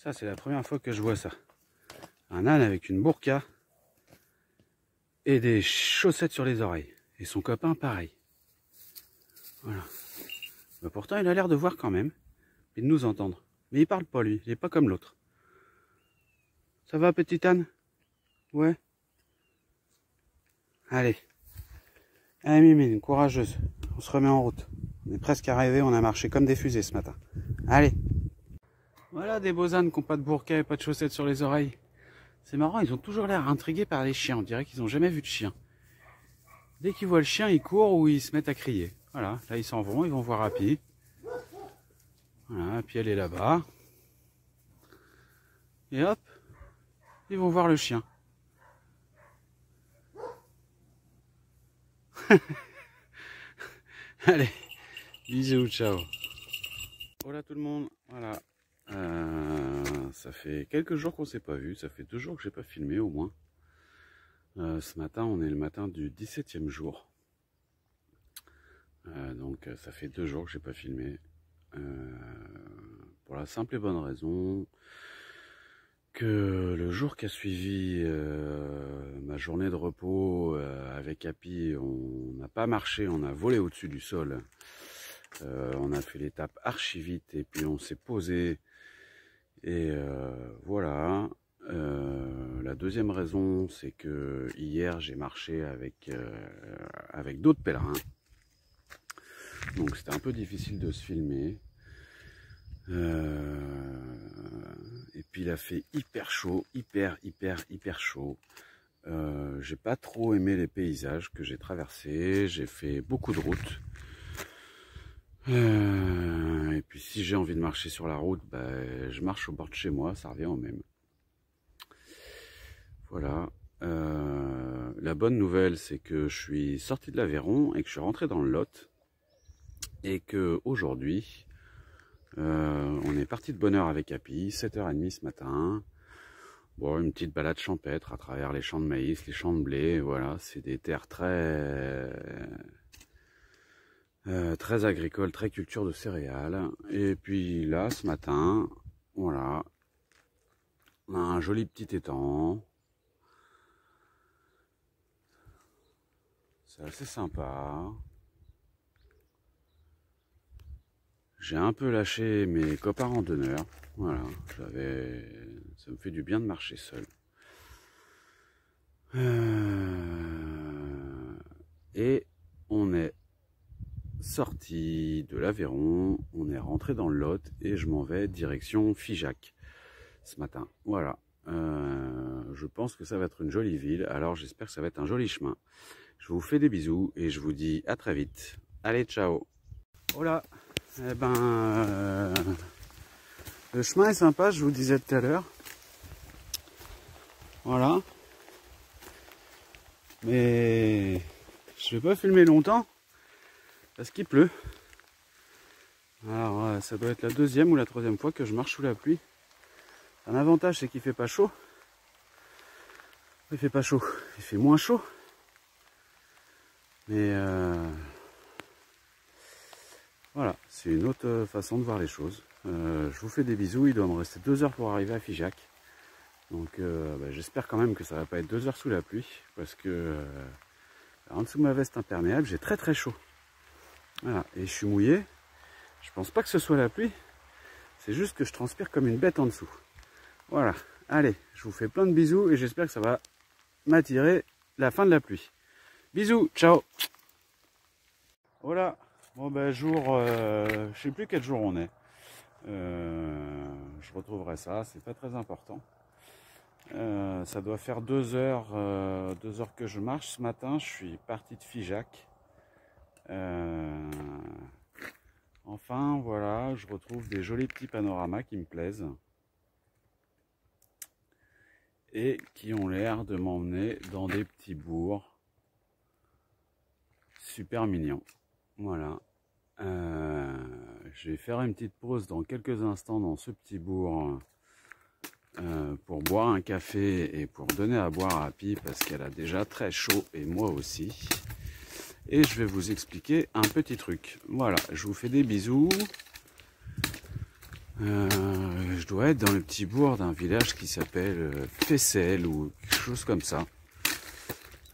Ça, c'est la première fois que je vois ça. Un âne avec une burqa et des chaussettes sur les oreilles. Et son copain, pareil. Voilà. Bah, pourtant, il a l'air de voir quand même. Et de nous entendre. Mais il parle pas, lui. Il est pas comme l'autre. Ça va, petit âne? Ouais. Allez. Allez, Mimine, courageuse. On se remet en route. On est presque arrivé. On a marché comme des fusées ce matin. Allez. Voilà des beaux ânes qui n'ont pas de burqa et pas de chaussettes sur les oreilles. C'est marrant, ils ont toujours l'air intrigués par les chiens. On dirait qu'ils n'ont jamais vu de chien. Dès qu'ils voient le chien, ils courent ou ils se mettent à crier. Voilà, là ils s'en vont, ils vont voir Happy. Voilà, Happy elle est là-bas. Et hop, ils vont voir le chien. Allez, bisous, ciao. Voilà tout le monde, voilà. Ça fait quelques jours qu'on s'est pas vu, ça fait 2 jours que j'ai pas filmé au moins. Ce matin, on est le matin du 17e jour. Donc ça fait 2 jours que j'ai pas filmé. Pour la simple et bonne raison que le jour qui a suivi ma journée de repos avec Happy, on n'a pas marché, on a volé au-dessus du sol. On a fait l'étape archi vite et puis on s'est posé. Et voilà. La deuxième raison, c'est que hier j'ai marché avec d'autres pèlerins. Donc c'était un peu difficile de se filmer. Et puis il a fait hyper chaud, hyper chaud. J'ai pas trop aimé les paysages que j'ai traversés. J'ai fait beaucoup de routes. Et puis si j'ai envie de marcher sur la route, je marche au bord de chez moi, ça revient au même. Voilà. La bonne nouvelle, c'est que je suis sorti de l'Aveyron et que je suis rentré dans le Lot. Et que aujourd'hui, on est parti de bonne heure avec Happy, 7h30 ce matin. Bon, une petite balade champêtre à travers les champs de maïs, les champs de blé, voilà, c'est des terres très agricoles, très culture de céréales. Et puis là, ce matin, voilà, on a un joli petit étang. C'est assez sympa. J'ai un peu lâché mes copains randonneurs. Voilà, ça me fait du bien de marcher seul. Et on est sorti de l'Aveyron, on est rentré dans le Lot et je m'en vais direction Figeac ce matin. Voilà, je pense que ça va être une jolie ville, alors j'espère que ça va être un joli chemin. Je vous fais des bisous et je vous dis à très vite. Allez, ciao. Voilà, eh ben, le chemin est sympa, je vous disais tout à l'heure. Voilà. Mais je vais pas filmer longtemps parce qu'il pleut. Alors ça doit être la 2e ou la 3e fois que je marche sous la pluie. Un avantage, c'est qu'il fait pas chaud. Il fait pas chaud, il fait moins chaud. Mais voilà, c'est une autre façon de voir les choses. Je vous fais des bisous, il doit me rester 2 heures pour arriver à Figeac. Donc j'espère quand même que ça va pas être 2 heures sous la pluie. Parce que en dessous de ma veste imperméable, j'ai très chaud. Voilà, et je suis mouillé. Je pense pas que ce soit la pluie. C'est juste que je transpire comme une bête en dessous. Voilà, allez, je vous fais plein de bisous et j'espère que ça va m'attirer la fin de la pluie. Bisous, ciao. Voilà, bon je sais plus quel jour on est. Je retrouverai ça, c'est pas très important. Ça doit faire 2 heures que je marche ce matin. Je suis parti de Figeac. Enfin voilà, je retrouve des jolis petits panoramas qui me plaisent et qui ont l'air de m'emmener dans des petits bourgs super mignons. Voilà, je vais faire une petite pause dans quelques instants dans ce petit bourg pour boire un café et pour donner à boire à Happy parce qu'elle a déjà très chaud et moi aussi. Et je vais vous expliquer un petit truc. Voilà, je vous fais des bisous. Je dois être dans le petit bourg d'un village qui s'appelle Fessel ou quelque chose comme ça.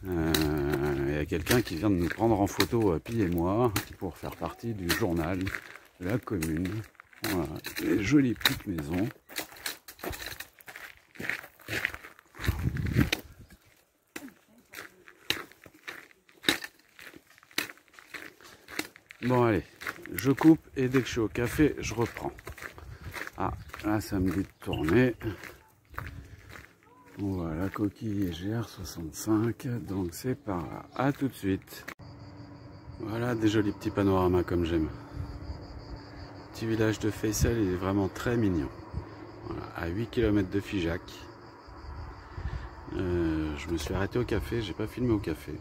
Il y a quelqu'un qui vient de nous prendre en photo, Pi et moi, pour faire partie du journal de la commune. Voilà, les jolies petites maisons. Bon allez, je coupe et dès que je suis au café, je reprends. Ah, là ça me dit de tourner. Voilà, coquille GR65, donc c'est par là. A tout de suite. Voilà des jolis petits panoramas comme j'aime. Petit village de Fessel, il est vraiment très mignon. Voilà, à 8 km de Figeac. Je me suis arrêté au café, j'ai pas filmé au café.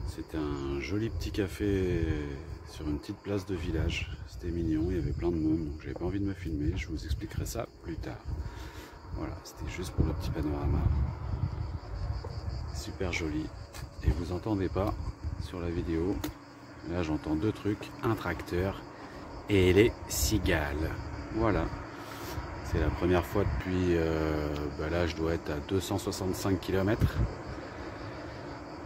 C'était un joli petit café sur une petite place de village. C'était mignon, il y avait plein de monde, donc j'avais pas envie de me filmer. Je vous expliquerai ça plus tard. Voilà, c'était juste pour le petit panorama. Super joli. Et vous entendez pas sur la vidéo. Là j'entends deux trucs, un tracteur et les cigales. Voilà. C'est la première fois depuis, là je dois être à 265 km.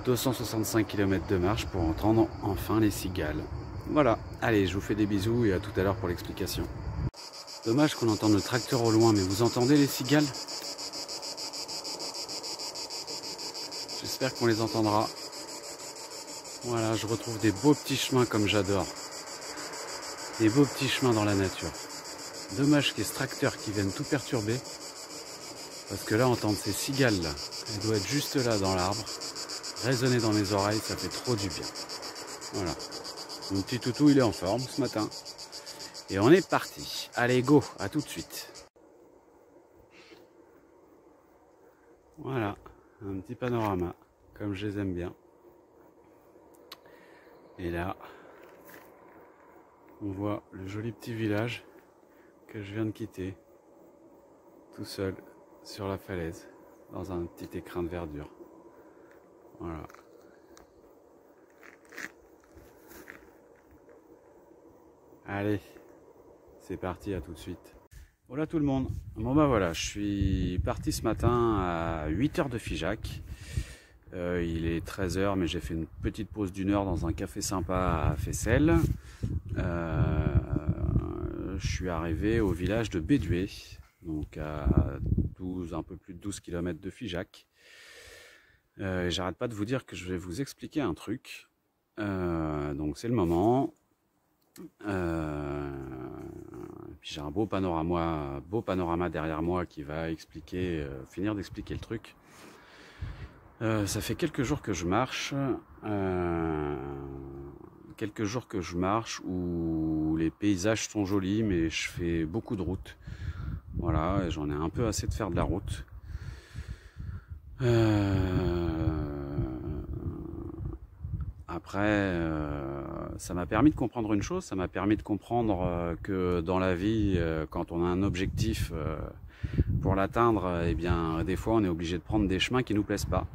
265 km de marche pour entendre enfin les cigales. Voilà, allez, je vous fais des bisous et à tout à l'heure pour l'explication. Dommage qu'on entende le tracteur au loin, mais vous entendez les cigales? J'espère qu'on les entendra. Voilà, je retrouve des beaux petits chemins comme j'adore. Des beaux petits chemins dans la nature. Dommage qu'il y ait ce tracteur qui vienne tout perturber. Parce que là, entendre ces cigales là, elles doivent être juste là dans l'arbre. Résonner dans mes oreilles, ça fait trop du bien. Voilà. Mon petit toutou, il est en forme ce matin. Et on est parti. Allez, go, à tout de suite. Voilà, un petit panorama, comme je les aime bien. Et là, on voit le joli petit village que je viens de quitter, tout seul, sur la falaise, dans un petit écrin de verdure. Voilà. Allez, c'est parti, à tout de suite. Voilà tout le monde. Bon bah voilà, je suis parti ce matin à 8 h de Figeac. Il est 13 h, mais j'ai fait une petite pause d'1 heure dans un café sympa à Fessel. Je suis arrivé au village de Bédué, donc à un peu plus de 12 km de Figeac. J'arrête pas de vous dire que je vais vous expliquer un truc. Donc c'est le moment. Puis j'ai un beau panorama derrière moi qui va expliquer, finir d'expliquer le truc. Ça fait quelques jours que je marche, où les paysages sont jolis, mais je fais beaucoup de route. Voilà, j'en ai un peu assez de faire de la route. Après, ça m'a permis de comprendre une chose, ça m'a permis de comprendre que dans la vie, quand on a un objectif pour l'atteindre, eh bien, des fois on est obligé de prendre des chemins qui nous plaisent pas.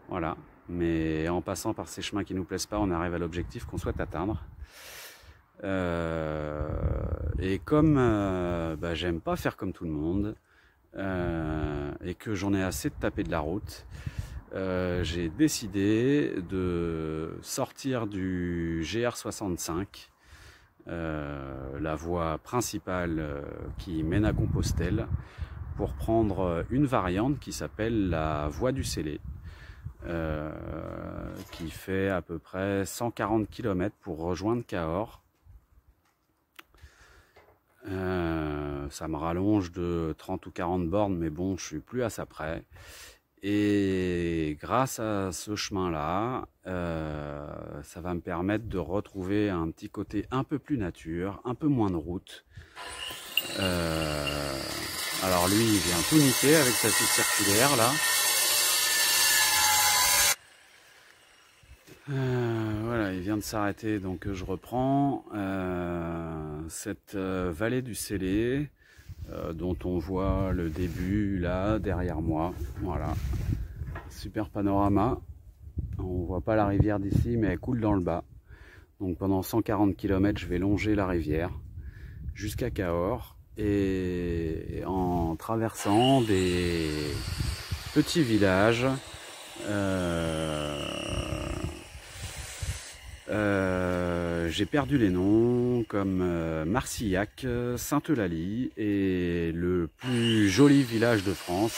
Voilà, mais en passant par ces chemins qui nous plaisent pas, on arrive à l'objectif qu'on souhaite atteindre. Et comme j'aime pas faire comme tout le monde, et que j'en ai assez de taper de la route, j'ai décidé de sortir du GR65, la voie principale qui mène à Compostelle, pour prendre une variante qui s'appelle la voie du Célé, qui fait à peu près 140 km pour rejoindre Cahors. Ça me rallonge de 30 ou 40 bornes, mais bon, je suis plus à ça près. Et grâce à ce chemin-là, ça va me permettre de retrouver un petit côté un peu plus nature, un peu moins de route. Alors lui, il vient tout niquer avec sa petite circulaire là. Voilà, il vient de s'arrêter, donc je reprends cette vallée du Célé, dont on voit le début là derrière moi. Voilà, super panorama. On voit pas la rivière d'ici, mais elle coule dans le bas. Donc pendant 140 km, je vais longer la rivière jusqu'à Cahors, et en traversant des petits villages. J'ai perdu les noms, comme Marcillac, Sainte-Eulalie et le plus joli village de France,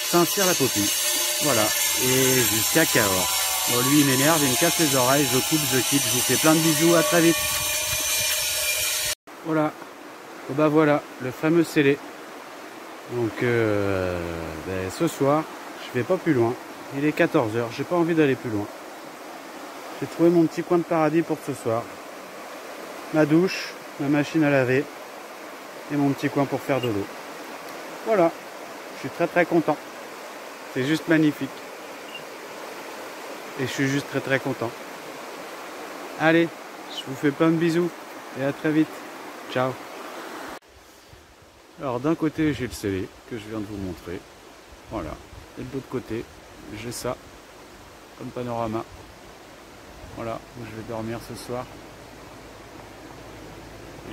Saint-Cyr-la-Popie. Voilà, et jusqu'à Cahors. Bon, lui il m'énerve, il me casse les oreilles, je coupe, je quitte, je vous fais plein de bisous, à très vite. Voilà, et bah voilà, le fameux scellé. Donc ce soir, je vais pas plus loin. Il est 14 h, j'ai pas envie d'aller plus loin. J'ai trouvé mon petit coin de paradis pour ce soir. Ma douche, ma machine à laver et mon petit coin pour faire dodo. Voilà, je suis très très content. C'est juste magnifique. Et je suis juste très très content. Allez, je vous fais plein de bisous et à très vite. Ciao. Alors d'un côté j'ai le scellé que je viens de vous montrer. Voilà. Et de l'autre côté j'ai ça comme panorama. Voilà où je vais dormir ce soir.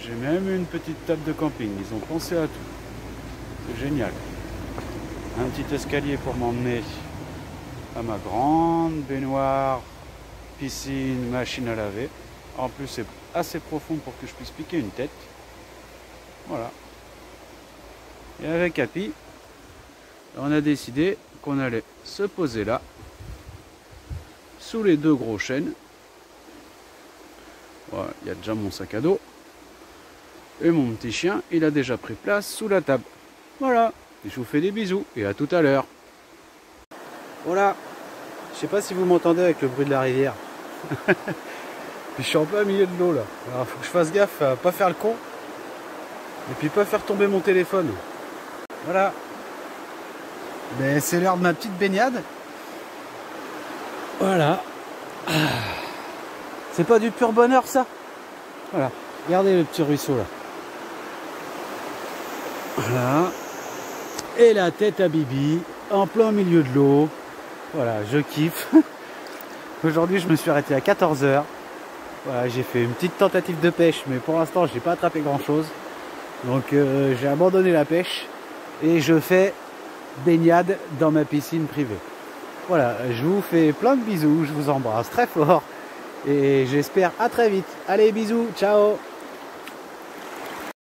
J'ai même une petite table de camping. Ils ont pensé à tout. C'est génial. Un petit escalier pour m'emmener à ma grande baignoire, piscine, machine à laver. En plus c'est assez profond pour que je puisse piquer une tête. Voilà. Et avec Happy, on a décidé qu'on allait se poser là, sous les deux gros chênes. Voilà, il y a déjà mon sac à dos. Et mon petit chien, il a déjà pris place sous la table. Voilà, et je vous fais des bisous et à tout à l'heure. Voilà, je sais pas si vous m'entendez avec le bruit de la rivière. Je suis en plein milieu de l'eau là. Alors faut que je fasse gaffe à pas faire le con. Et puis pas faire tomber mon téléphone. Voilà. Ben, c'est l'heure de ma petite baignade. Voilà. C'est pas du pur bonheur ça? Voilà. Regardez le petit ruisseau là. Voilà. Et la tête à Bibi en plein milieu de l'eau. Voilà, je kiffe. Aujourd'hui je me suis arrêté à 14 h. Voilà, j'ai fait une petite tentative de pêche, mais pour l'instant j'ai pas attrapé grand chose. Donc j'ai abandonné la pêche et je fais baignade dans ma piscine privée. Voilà, je vous fais plein de bisous, je vous embrasse très fort et j'espère à très vite. Allez, bisous, ciao.